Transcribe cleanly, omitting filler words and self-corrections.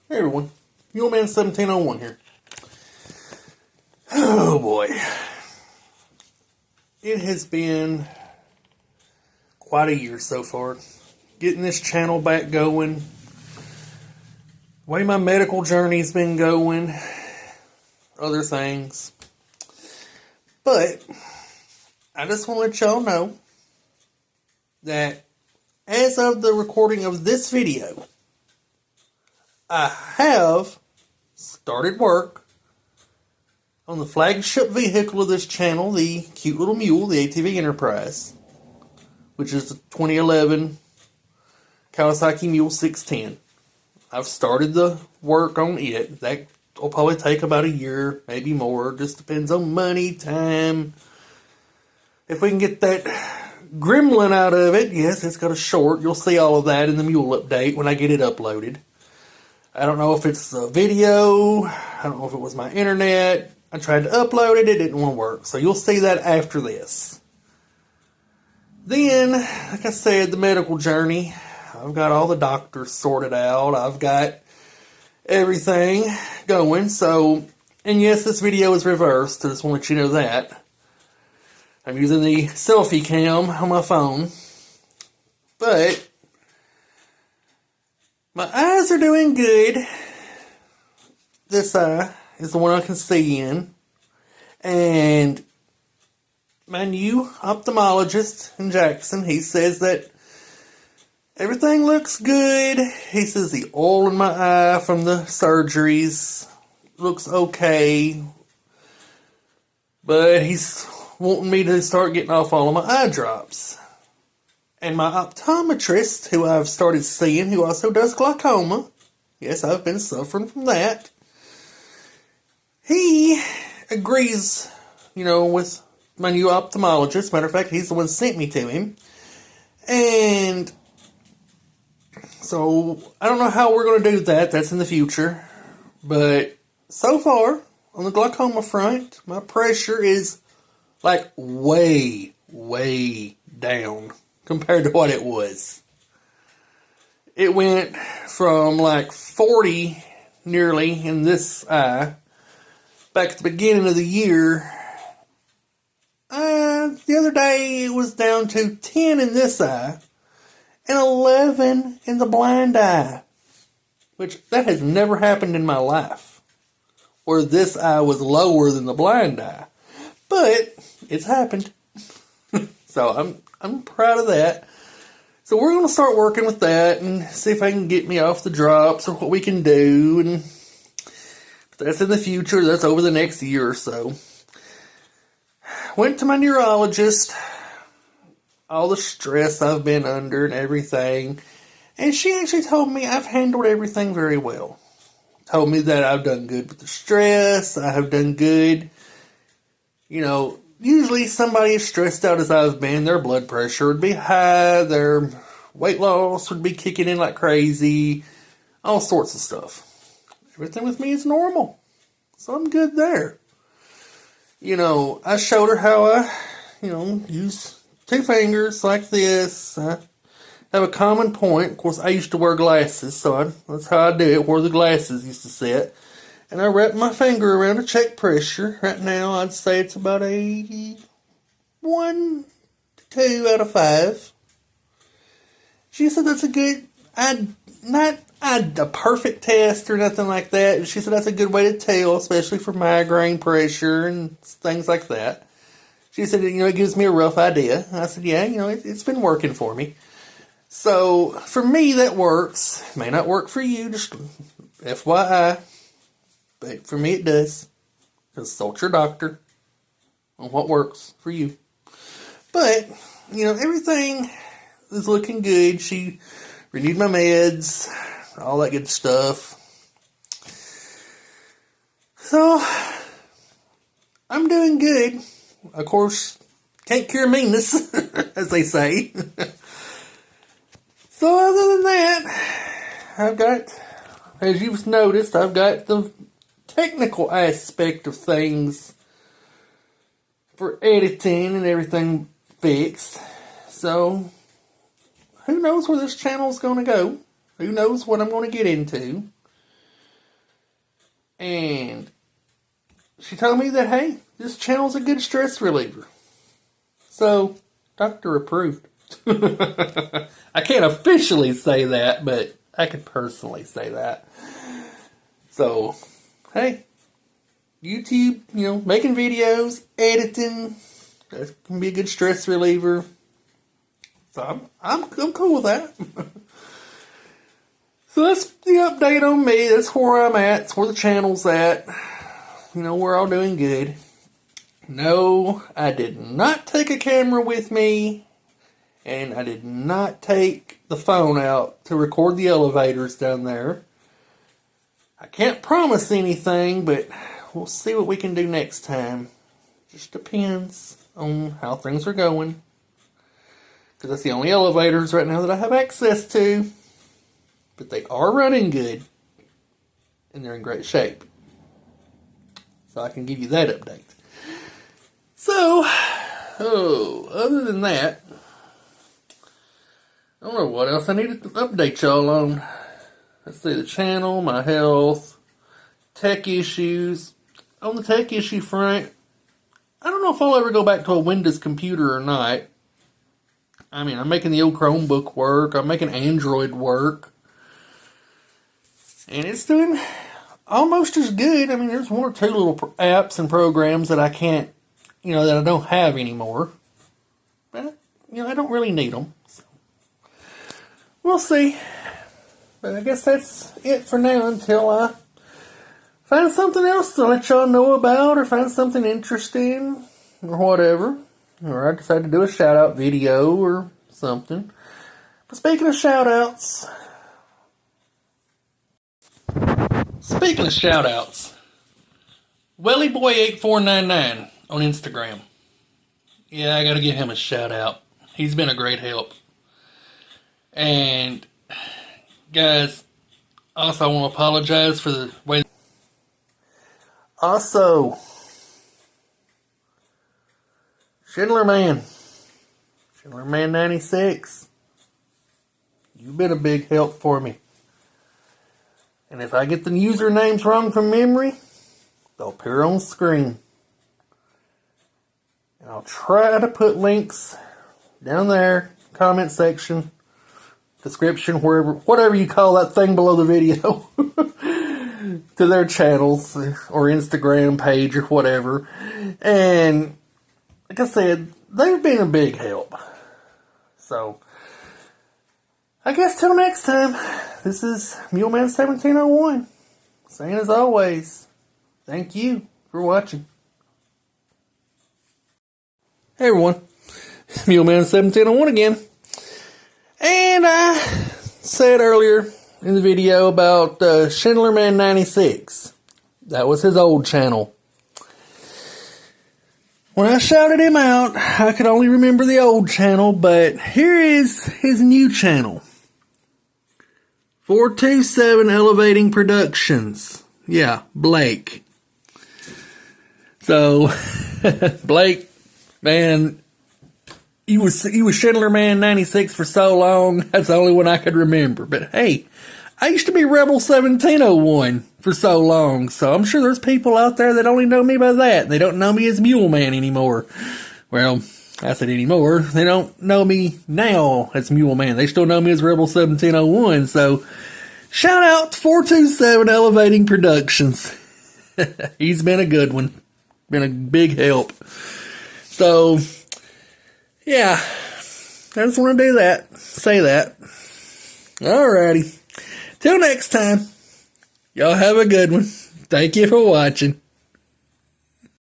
Hey everyone, Muleman 1701 here. Oh boy. It has been quite a year so far. Getting this channel back going. The way my medical journey's been going. Other things. But I just want to let y'all know that as of the recording of this video, I have started work on the flagship vehicle of this channel, the cute little mule, the ATV Enterprise, which is the 2011 Kawasaki Mule 610. I've started the work on it. That will probably take about a year, maybe more. Just depends on money, time. If we can get that gremlin out of it, yes, it's got a short. You'll see all of that in the mule update when I get it uploaded. I don't know if it's a video. I don't know if it was my internet. I tried to upload it. It didn't want to work. So you'll see that after this. Then, like I said, the medical journey. I've got all the doctors sorted out. I've got everything going. So, and yes, this video is reversed. I just want to let you know that. I'm using the selfie cam on my phone. But my eyes are doing good. This eye is the one I can see in. And my new ophthalmologist in Jackson, he says that everything looks good. He says the oil in my eye from the surgeries looks okay. But he's wanting me to start getting off all of my eye drops. And my optometrist, who I've started seeing, who also does glaucoma, yes, I've been suffering from that, he agrees, with my new ophthalmologist. Matter of fact, he's the one who sent me to him. And so, I don't know how we're going to do that. That's in the future. But so far, on the glaucoma front, my pressure is like way, way down compared to what it was. It went from like 40 nearly in this eye back at the beginning of the year. The other day it was down to 10 in this eye and 11 in the blind eye, which that has never happened in my life, where this eye was lower than the blind eye. But it's happened. So I'm proud of that. So we're going to start working with that and see if I can get me off the drops or what we can do. And that's in the future. That's over the next year or so. Went to my neurologist. All the stress I've been under and everything. And she actually told me I've handled everything very well. Told me that I've done good with the stress. I have done good. Usually somebody as stressed out as I've been, their blood pressure would be high, their weight loss would be kicking in like crazy, all sorts of stuff. Everything with me is normal. So I'm good there. I showed her how I, use two fingers like this. I have a common point. Of course, I used to wear glasses, so that's how I do it, where the glasses used to sit. And I wrap my finger around to check pressure. Right now, I'd say it's about a 1 to 2 out of 5. She said that's a good, not a perfect test or nothing like that. She said that's a good way to tell, especially for migraine pressure and things like that. She said, it gives me a rough idea. I said, yeah, it's been working for me. So, for me, that works. It may not work for you, just FYI. But for me, it does. Consult your doctor on what works for you. But, everything is looking good. She renewed my meds, all that good stuff. So, I'm doing good. Of course, can't cure meanness, as they say. So, other than that, I've got, as you've noticed, I've got the technical aspect of things for editing and everything fixed. So, who knows where this channel is going to go? Who knows what I'm going to get into? And she told me that, hey, this channel's a good stress reliever. So, doctor approved. I can't officially say that, but I could personally say that. So, hey, YouTube, making videos, editing, that can be a good stress reliever. So I'm cool with that. So that's the update on me. That's where I'm at. That's where the channel's at. We're all doing good. No, I did not take a camera with me. And I did not take the phone out to record the elevators down there. I can't promise anything, but we'll see what we can do next time. Just depends on how things are going. Because that's the only elevators right now that I have access to. But they are running good. And they're in great shape. So I can give you that update. So, other than that, I don't know what else I need to update y'all on. Let's see, the channel, my health, tech issues. On the tech issue front, I don't know if I'll ever go back to a Windows computer or not. I mean, I'm making the old Chromebook work. I'm making Android work. And it's doing almost as good. I mean, there's one or two little apps and programs that I can't, that I don't have anymore. But, I don't really need them. So. We'll see. But I guess that's it for now until I find something else to let y'all know about or find something interesting or whatever. Or I decide to do a shout-out video or something. But speaking of shout-outs, WellyBoy8499 on Instagram. Yeah, I gotta give him a shout-out. He's been a great help. And, guys, also I want to apologize for the way... Also, Schindler Man 96, you've been a big help for me. And if I get the usernames wrong from memory, they'll appear on screen. And I'll try to put links down there, comment section, description, wherever, whatever you call that thing below the video, to their channels or Instagram page or whatever. And like I said, they've been a big help. So, I guess till next time, this is MuleMan1701, saying as always, thank you for watching. Hey everyone, MuleMan1701 again. And I said earlier in the video about Schindler Man 96. That was his old channel. When I shouted him out, I could only remember the old channel, but here is his new channel. 427 Elevating Productions. Yeah, Blake. So, Blake, man, he was Schindler Man 96 for so long, that's the only one I could remember. But hey, I used to be Rebel 1701 for so long, so I'm sure there's people out there that only know me by that. They don't know me as Mule Man anymore. Well, I said anymore. They don't know me now as Mule Man. They still know me as Rebel 1701, so shout out to 427 Elevating Productions. He's been a good one. Been a big help. So, yeah, I just want to do that. Say that. Alrighty. Till next time, y'all have a good one. Thank you for watching.